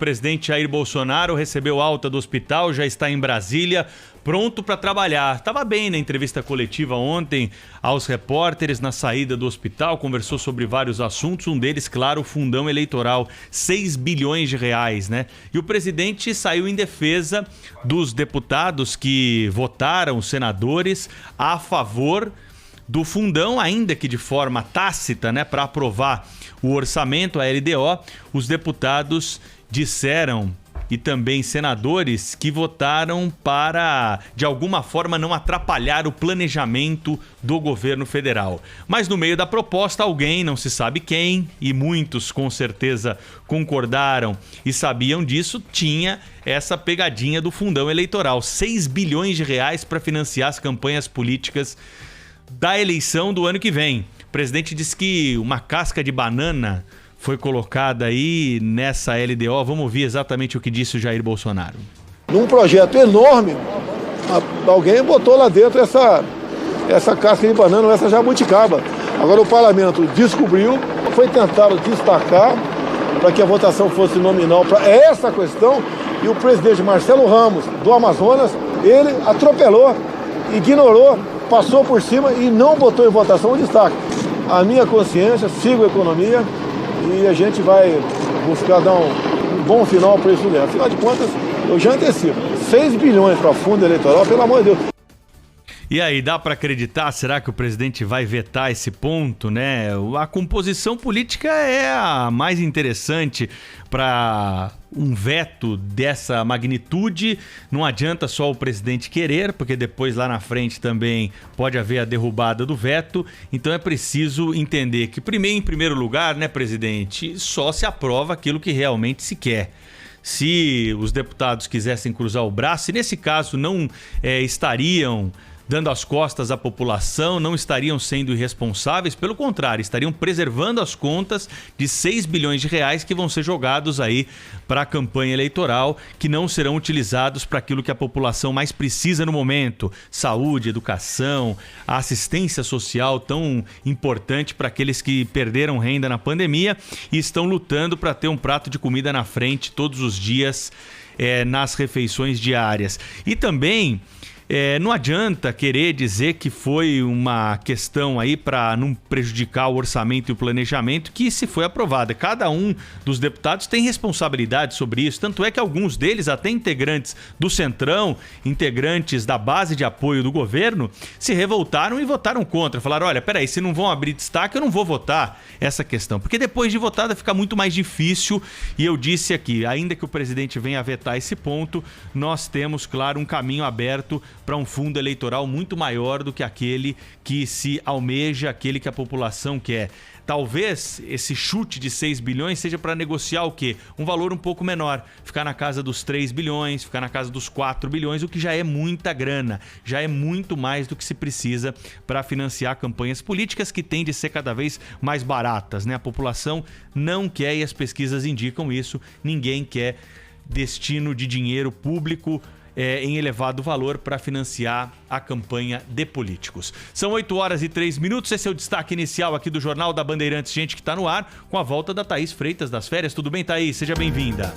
O presidente Jair Bolsonaro recebeu alta do hospital, já está em Brasília, pronto para trabalhar. Estava bem na entrevista coletiva ontem aos repórteres na saída do hospital, conversou sobre vários assuntos, um deles, claro, o fundão eleitoral, 6 bilhões de reais, né? E o presidente saiu em defesa dos deputados que votaram, os senadores, a favor do fundão, ainda que de forma tácita, né, para aprovar o orçamento, a LDO. Os deputados disseram, e também senadores, que votaram para, de alguma forma, não atrapalhar o planejamento do governo federal. Mas no meio da proposta, alguém, não se sabe quem, e muitos com certeza concordaram e sabiam disso, tinha essa pegadinha do fundão eleitoral. 6 bilhões de reais para financiar as campanhas políticas da eleição do ano que vem. O presidente disse que uma casca de banana foi colocada aí nessa LDO. Vamos ouvir exatamente o que disse o Jair Bolsonaro. Num projeto enorme, alguém botou lá dentro essa casca de banana, essa jabuticaba. Agora o parlamento descobriu, foi tentado destacar para que a votação fosse nominal para essa questão, e o presidente Marcelo Ramos, do Amazonas, ele atropelou, ignorou, passou por cima e não botou em votação o destaque. A minha consciência, sigo a economia, e a gente vai buscar dar um bom final para isso dentro. Afinal de contas, eu já antecipo. 6 bilhões para fundo eleitoral, pelo amor de Deus. E aí, dá para acreditar? Será que o presidente vai vetar esse ponto, né? A composição política é a mais interessante para um veto dessa magnitude. Não adianta só o presidente querer, porque depois lá na frente também pode haver a derrubada do veto. Então é preciso entender que, em primeiro lugar, né, presidente, só se aprova aquilo que realmente se quer. Se os deputados quisessem cruzar o braço, e nesse caso não estariam dando as costas à população, não estariam sendo irresponsáveis, pelo contrário, estariam preservando as contas de 6 bilhões de reais que vão ser jogados aí para a campanha eleitoral, que não serão utilizados para aquilo que a população mais precisa no momento: saúde, educação, a assistência social tão importante para aqueles que perderam renda na pandemia e estão lutando para ter um prato de comida na frente todos os dias nas refeições diárias. E também não adianta querer dizer que foi uma questão aí para não prejudicar o orçamento e o planejamento, que se foi aprovada. Cada um dos deputados tem responsabilidade sobre isso, tanto é que alguns deles, até integrantes do Centrão, integrantes da base de apoio do governo, se revoltaram e votaram contra. Falaram: olha, peraí, se não vão abrir destaque, eu não vou votar essa questão, porque depois de votada fica muito mais difícil. E eu disse aqui, ainda que o presidente venha a vetar esse ponto, nós temos, claro, um caminho aberto para um fundo eleitoral muito maior do que aquele que se almeja, aquele que a população quer. Talvez esse chute de 6 bilhões seja para negociar o quê? Um valor um pouco menor, ficar na casa dos 3 bilhões, ficar na casa dos 4 bilhões, o que já é muita grana, já é muito mais do que se precisa para financiar campanhas políticas que têm de ser cada vez mais baratas, né? A população não quer, e as pesquisas indicam isso, ninguém quer destino de dinheiro público em elevado valor para financiar a campanha de políticos. São 8h03, esse é o destaque inicial aqui do Jornal da Bandeirantes, gente, que está no ar, com a volta da Thaís Freitas das férias. Tudo bem, Thaís? Seja bem-vinda.